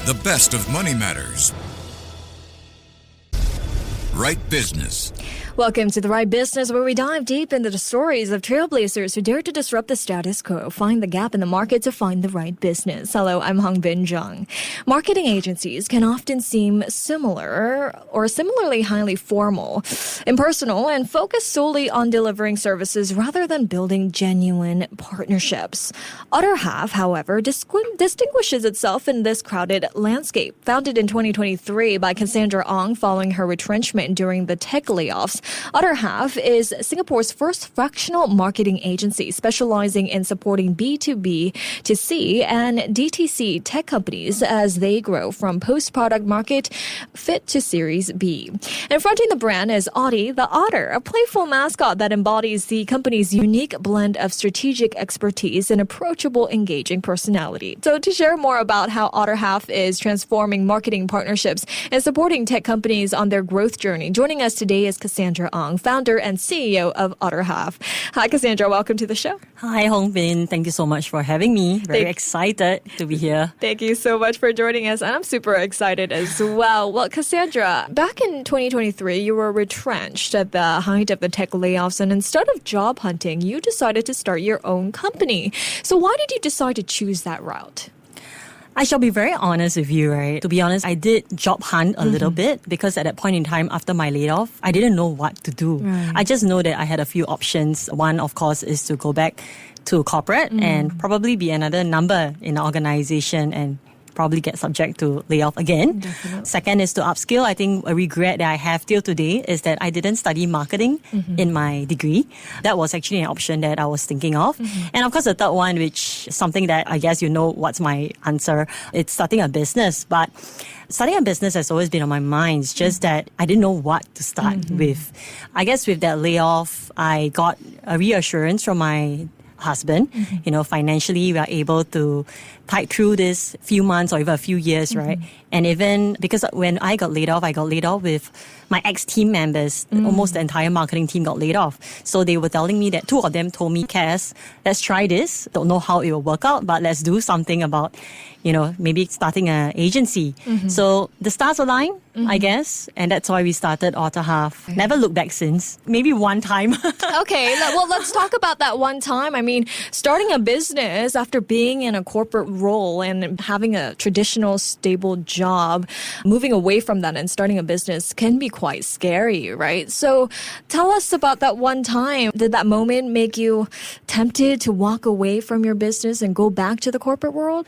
The best of money matters. Right Business. Welcome to The Right Business, where we dive deep into the stories of trailblazers who dare to disrupt the status quo, find the gap in the market to find the right business. Hello, I'm Hongbin Jeong. Marketing agencies can often seem similar or similarly highly formal, impersonal, and focus solely on delivering services rather than building genuine partnerships. OtterHalf, however, distinguishes itself in this crowded landscape. Founded in 2023 by Cassandra Ong following her retrenchment during the tech layoffs, OtterHalf is Singapore's first fractional marketing agency specializing in supporting B2B2C and DTC tech companies as they grow from post-product market fit to Series B. And fronting the brand is Ottie, the otter, a playful mascot that embodies the company's unique blend of strategic expertise and approachable, engaging personality. So to share more about how OtterHalf is transforming marketing partnerships and supporting tech companies on their growth journey, joining us today is Cassandra Ong, founder and CEO of OtterHalf. Hi, Cassandra. Welcome to the show. Hi, Hongbin. Thank you so much for having me. Very excited to be here. Thank you so much for joining us. And I'm super excited as well. Well, Cassandra, back in 2023, you were retrenched at the height of the tech layoffs. And instead of job hunting, you decided to start your own company. So why did you decide to choose that route? I shall be very honest with you, right? To be honest, I did job hunt a little bit because at that point in time after my layoff, I didn't know what to do. Right. I just know that I had a few options. One, of course, is to go back to corporate and probably be another number in the organization and probably get subject to layoff again. Definitely. Second is to upskill. I think a regret that I have till today is that I didn't study marketing in my degree. That was actually an option that I was thinking of. And of course, the third one, which is something that I guess you know what's my answer, it's starting a business. But starting a business has always been on my mind. It's just that I didn't know what to start with. I guess with that layoff, I got a reassurance from my husband. You know, financially, we are able to tide through this few months or even a few years, right? And even because when I got laid off with my ex-team members. Almost the entire marketing team got laid off. So they were telling me that two of them told me, Cass, let's try this. Don't know how it will work out, but let's do something about, you know, maybe starting an agency. So the stars aligned, I guess. And that's why we started OtterHalf. Never looked back since. Maybe one time. Okay, well, let's talk about that one time. I mean, starting a business after being in a corporate role and having a traditional, stable job, moving away from that and starting a business can be quite scary, right? So tell us about that one time. Did that moment make you tempted to walk away from your business and go back to the corporate world?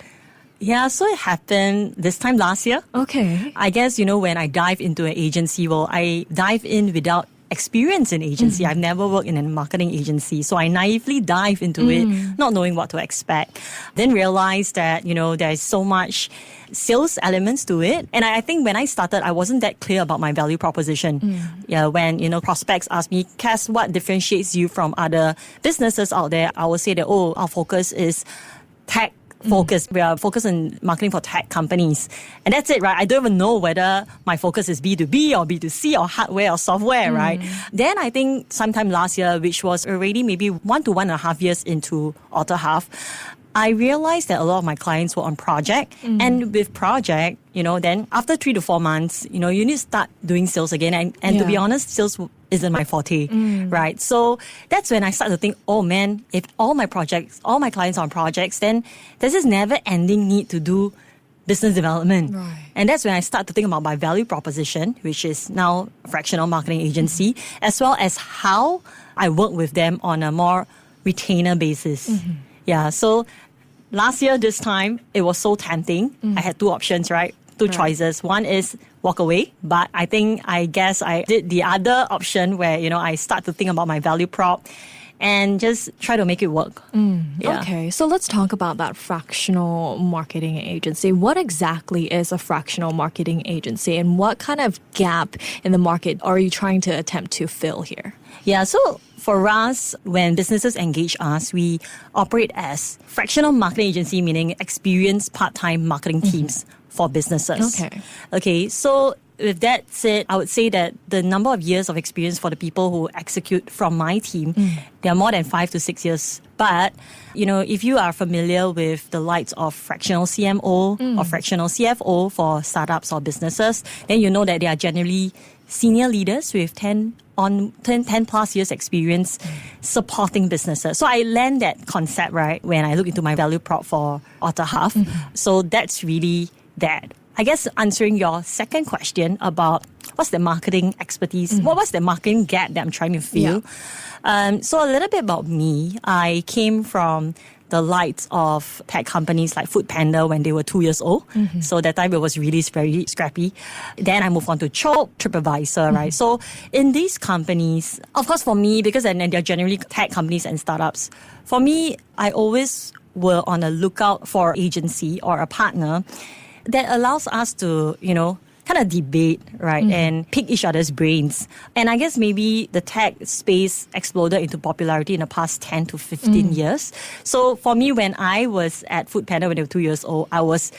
Yeah, so it happened this time last year. Okay. I guess, you know, when I dive into an agency, well, I dive in without experience in agency. I've never worked in a marketing agency. So I naively dive into it, not knowing what to expect. Then realized that, you know, there's so much sales elements to it. And I think when I started, I wasn't that clear about my value proposition. Yeah, when, you know, prospects ask me, Cass, what differentiates you from other businesses out there? I will say that, our focus is tech focus. We are focused on marketing for tech companies. And that's it, right? I don't even know whether my focus is B2B or B2C or hardware or software, right? Then I think sometime last year, which was already maybe 1 to 1.5 years into OtterHalf, I realized that a lot of my clients were on project. And with project, you know, then after 3 to 4 months, you know, you need to start doing sales again. And to be honest, sales isn't my forte, right? So that's when I start to think, oh man, if all my clients are on projects, then there's this never-ending need to do business development. Right. And that's when I start to think about my value proposition, which is now a fractional marketing agency, as well as how I work with them on a more retainer basis. Yeah, so last year, this time, it was so tempting. I had two options, right? Two choices. One is walk away. But I guess I did the other option where, you know, I start to think about my value prop and just try to make it work. Yeah. Okay, so let's talk about that fractional marketing agency. What exactly is a fractional marketing agency and what kind of gap in the market are you trying to attempt to fill here? Yeah, so for us, when businesses engage us, we operate as fractional marketing agency, meaning experienced part-time marketing teams for businesses. Okay. Okay, so with that said, I would say that the number of years of experience for the people who execute from my team, they are more than 5 to 6 years. But, if you are familiar with the likes of fractional CMO or fractional CFO for startups or businesses, then you know that they are generally senior leaders with 10 plus years experience supporting businesses. So I learned that concept, right, when I look into my value prop for OtterHalf. So that's really that. I guess answering your second question about what's the marketing expertise, what's the marketing gap that I'm trying to fill. So a little bit about me. I came from the likes of tech companies like Foodpanda when they were 2 years old. So that time it was really very scrappy. Then I moved on to Chope, TripAdvisor, right? So in these companies, of course for me, because they're generally tech companies and startups, for me, I always were on a lookout for an agency or a partner that allows us to, kind of debate, right, and pick each other's brains. And I guess maybe the tech space exploded into popularity in the past 10 to 15 years. So for me, when I was at Foodpanda when they were 2 years old, I was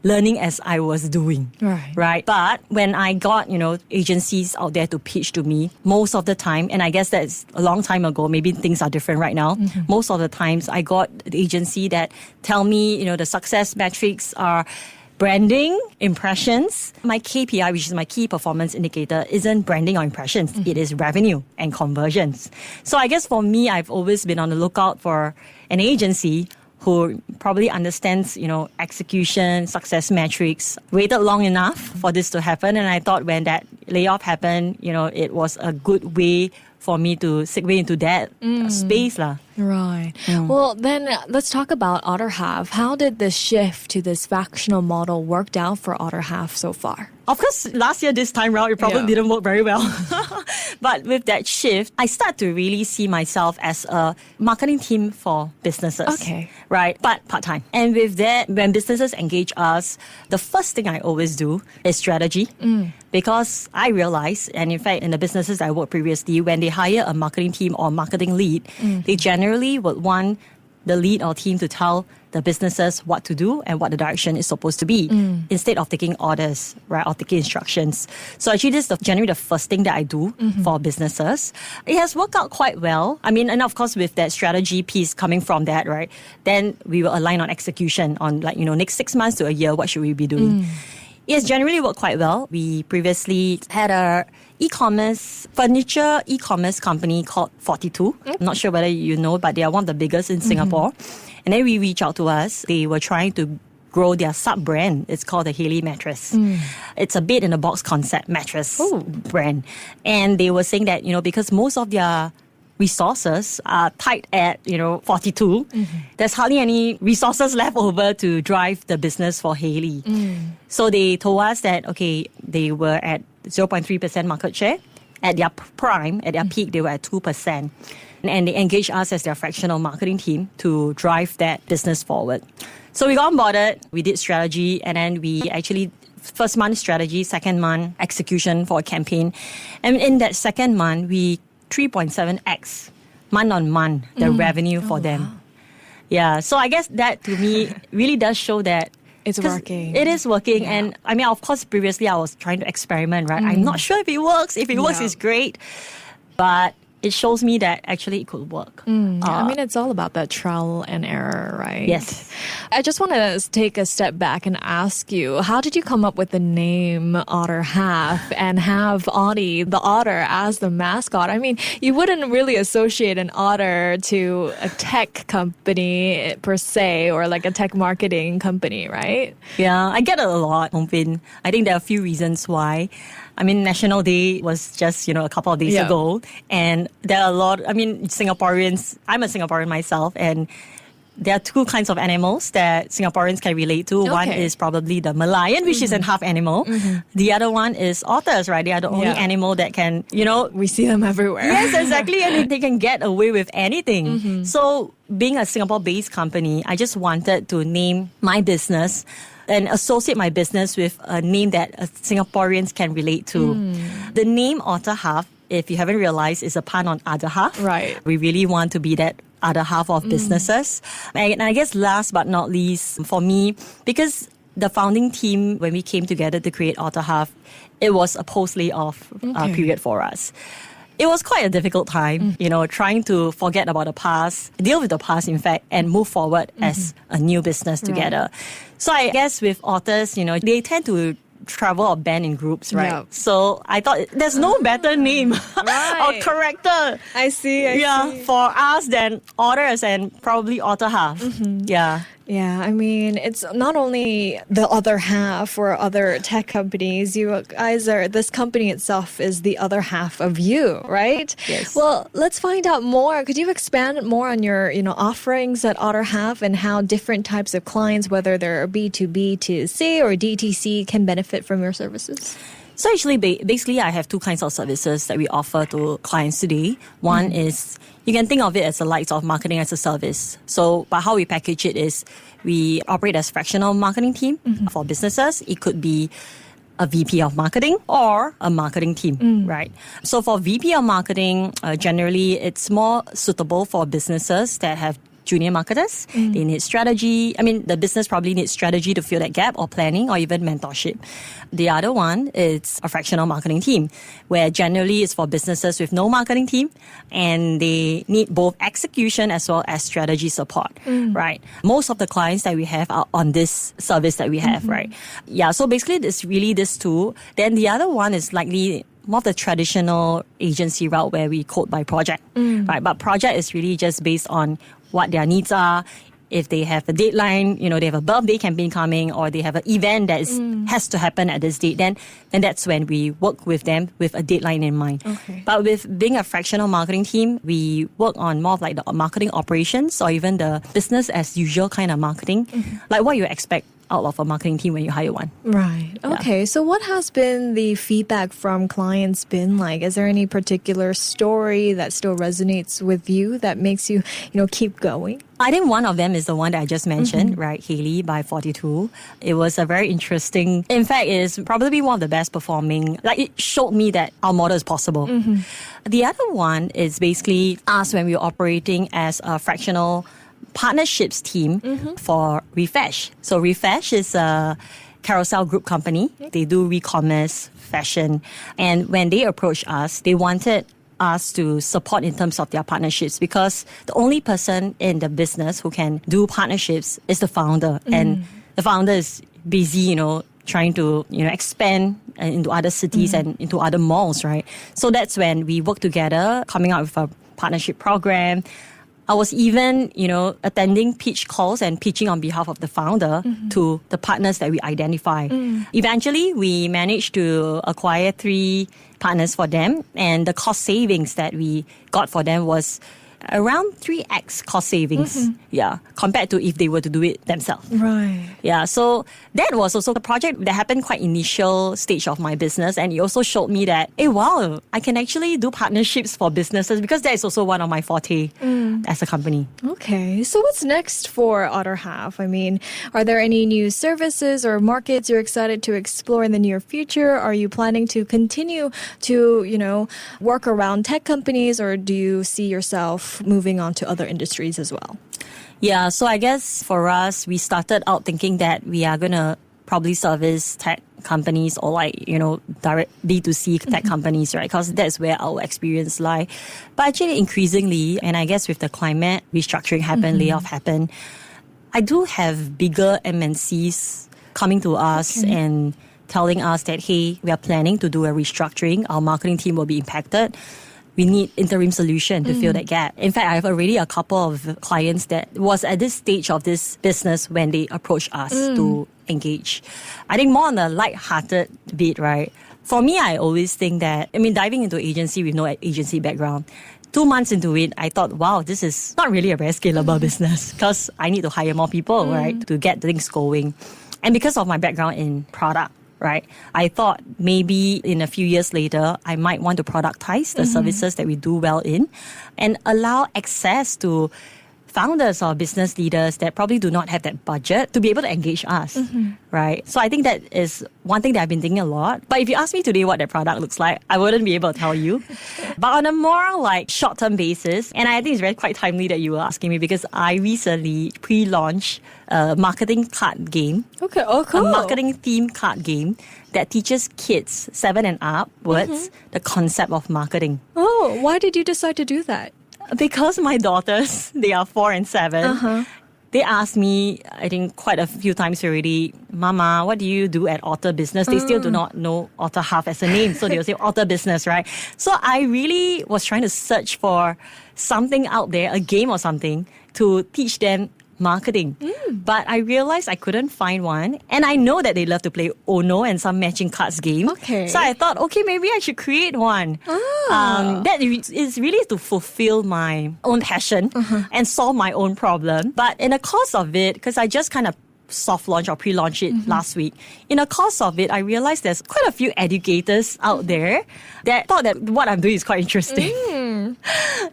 learning as I was doing, right? But when I got, agencies out there to pitch to me, most of the time, and I guess that's a long time ago, maybe things are different right now, most of the times I got the agency that tell me, the success metrics are branding, impressions. My KPI, which is my key performance indicator, isn't branding or impressions. It is revenue and conversions. So I guess for me, I've always been on the lookout for an agency who probably understands, execution, success metrics, waited long enough for this to happen. And I thought when that layoff happened, it was a good way for me to segue into that space. Right. Well, then let's talk about OtterHalf. How did the shift to this fractional model worked out for OtterHalf so far? Of course, last year, this time round, it probably didn't work very well. But with that shift, I start to really see myself as a marketing team for businesses. Okay. Right? But part-time. And with that, when businesses engage us, the first thing I always do is strategy. Because I realize, and in fact, in the businesses I worked previously, when they hire a marketing team or marketing lead, they generally would want the lead or team to tell the businesses what to do and what the direction is supposed to be instead of taking orders, right, or taking instructions. So actually this is generally the first thing that I do for businesses. It has worked out quite well. I mean, and of course with that strategy piece coming from that, right, then we will align on execution on next 6 months to a year, what should we be doing? It has generally worked quite well. We previously had a furniture e-commerce company called 42. I'm not sure whether you know, but they are one of the biggest in Singapore. And then we reached out to us. They were trying to grow their sub-brand. It's called the Haley mattress. It's a bed-in-a-box concept mattress brand. And they were saying that, because most of their resources are tight at, 42. There's hardly any resources left over to drive the business for Haley. So they told us that, okay, they were at 0.3% market share. At their prime, at their peak, they were at 2%. And they engaged us as their fractional marketing team to drive that business forward. So we got on boarded, we did strategy, and then we actually first month strategy, second month execution for a campaign. And in that second month, we 3.7x month on month the revenue for them. Wow. Yeah, so I guess that to me really does show that it's working. It is working. Yeah. And I mean, of course, previously I was trying to experiment, right? I'm not sure if it works. If it works, it's great. But it shows me that actually it could work. I mean, it's all about that trial and error, right? Yes. I just want to take a step back and ask you, how did you come up with the name OtterHalf and have Ottie, the otter, as the mascot? I mean, you wouldn't really associate an otter to a tech company per se, or like a tech marketing company, right? Yeah, I get it a lot, Hongbin. I think there are a few reasons why. I mean, National Day was just, a couple of days ago. And there are a lot, Singaporeans, I'm a Singaporean myself, and there are two kinds of animals that Singaporeans can relate to. Okay. One is probably the Malayan, which is a half animal. The other one is otters, right? They are the only animal that can, we see them everywhere. Yes, exactly. And they can get away with anything. So being a Singapore-based company, I just wanted to name my business and associate my business with a name that Singaporeans can relate to. The name OtterHalf, if you haven't realized, is a pun on other half. Right. We really want to be that other half of businesses. And I guess last but not least, for me, because the founding team, when we came together to create OtterHalf, it was a post-layoff period for us. It was quite a difficult time, trying to forget about the past, deal with the past, in fact, and move forward as a new business together. So I guess with otters, they tend to travel or band in groups, right? Yep. So I thought there's no better name or character. I see. For us than otters and probably OtterHalf. Yeah. Yeah, I mean, it's not only the other half or other tech companies. You guys this company itself is the other half of you, right? Yes. Well, let's find out more. Could you expand more on your, offerings at OtterHalf and how different types of clients, whether they're B2B2C or DTC, can benefit from your services? So actually, basically, I have two kinds of services that we offer to clients today. One is, you can think of it as the likes of marketing as a service. So, but how we package it is, we operate as fractional marketing team for businesses. It could be a VP of marketing or a marketing team, right? So for VP of marketing, generally, it's more suitable for businesses that have junior marketers. They need strategy. I mean, the business probably needs strategy to fill that gap, or planning, or even mentorship. The other one is a fractional marketing team, where generally it's for businesses with no marketing team, and they need both execution as well as strategy support, right? Most of the clients that we have are on this service that we have, right? Yeah, so basically it's really this two. Then the other one is likely more of the traditional agency route where we quote by project, right? But project is really just based on what their needs are. If they have a deadline, they have a birthday campaign coming, or they have an event that has to happen at this date, then that's when we work with them with a deadline in mind. Okay. But with being a fractional marketing team, we work on more of like the marketing operations or even the business as usual kind of marketing, like what you expect out of a marketing team when you hire one. Right. Okay. So what has been the feedback from clients been like? Is there any particular story that still resonates with you that makes you, keep going? I think one of them is the one that I just mentioned, right? Haley by 42. It was a very interesting, in fact, it's probably one of the best performing. Like, it showed me that our model is possible. The other one is basically us when we were operating as a fractional partnerships team for Refresh. So Refresh is a carousel group company. They do re-commerce, fashion. And when they approached us, they wanted us to support in terms of their partnerships, because the only person in the business who can do partnerships is the founder. And the founder is busy, trying to, expand into other cities and into other malls, right? So that's when we work together, coming out with a partnership program. I was even, attending pitch calls and pitching on behalf of the founder to the partners that we identify. Eventually, we managed to acquire 3 partners for them, and the cost savings that we got for them was around 3x cost savings, compared to if they were to do it themselves. Right. Yeah, so that was also the project that happened quite initial stage of my business, and it also showed me that, hey, wow, I can actually do partnerships for businesses, because that is also one of my forte as a company. Okay, so what's next for OtterHalf? I mean, are there any new services or markets you're excited to explore in the near future? Are you planning to continue to, work around tech companies, or do you see yourself moving on to other industries as well? Yeah, so I guess for us, we started out thinking that we are going to probably service tech companies or direct B2C tech companies, right? Because that's where our experience lie. But actually increasingly, and I guess with the climate restructuring happen, layoff happen, I do have bigger MNCs coming to us and telling us that, hey, we are planning to do a restructuring. Our marketing team will be impacted. We need interim solution to fill that gap. In fact, I have already a couple of clients that was at this stage of this business when they approached us to engage. I think more on the light-hearted bit, right? For me, I always think that, diving into agency with no agency background, 2 months into it, I thought, wow, this is not really a very scalable business, because I need to hire more people, right, to get things going. And because of my background in product, right, I thought maybe in a few years later, I might want to productize the services that we do well in and allow access to founders or business leaders that probably do not have that budget to be able to engage us, right? So I think that is one thing that I've been thinking a lot. But if you ask me today what that product looks like, I wouldn't be able to tell you. But on a more like short-term basis, and I think it's very quite timely that you were asking me because I recently pre-launched a marketing card game. Okay, oh cool. A marketing theme card game that teaches kids 7 and upwards the concept of marketing. Oh, why did you decide to do that? Because my daughters, they are 4 and 7, they asked me, I think quite a few times already, Mama, what do you do at Otter Business? They still do not know OtterHalf as a name, so they will say Otter Business, right? So I really was trying to search for something out there, a game or something, to teach them marketing. But I realized I couldn't find one. And I know that they love to play Ono and some matching cards game. Okay. So I thought, okay, maybe I should create one. That is really to fulfill my own passion and solve my own problem. But in the course of it, because I just kind of soft launch or pre-launch it last week. In the course of it, I realized there's quite a few educators out there that thought that what I'm doing is quite interesting.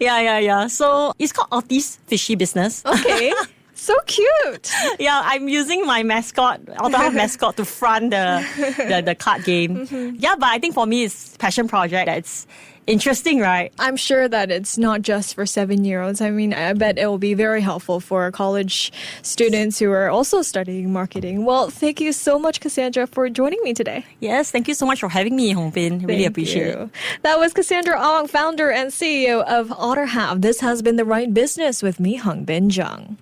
Yeah. So it's called Ottie's Fishy Business. Okay. So cute. Yeah, I'm using my mascot, OtterHalf mascot, to front the card game. Yeah, but I think for me, it's passion project. It's interesting, right? I'm sure that it's not just for 7-year-olds. I mean, I bet it will be very helpful for college students who are also studying marketing. Well, thank you so much, Cassandra, for joining me today. Yes, thank you so much for having me, Hongbin. Really appreciate it. That was Cassandra Ong, founder and CEO of OtterHalf. This has been The Right Business with me, Hongbin Jeong.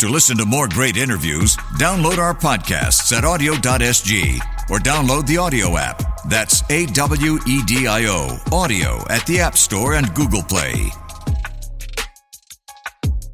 To listen to more great interviews, download our podcasts at audio.sg or download the audio app. That's AWEDIO, audio at the App Store and Google Play.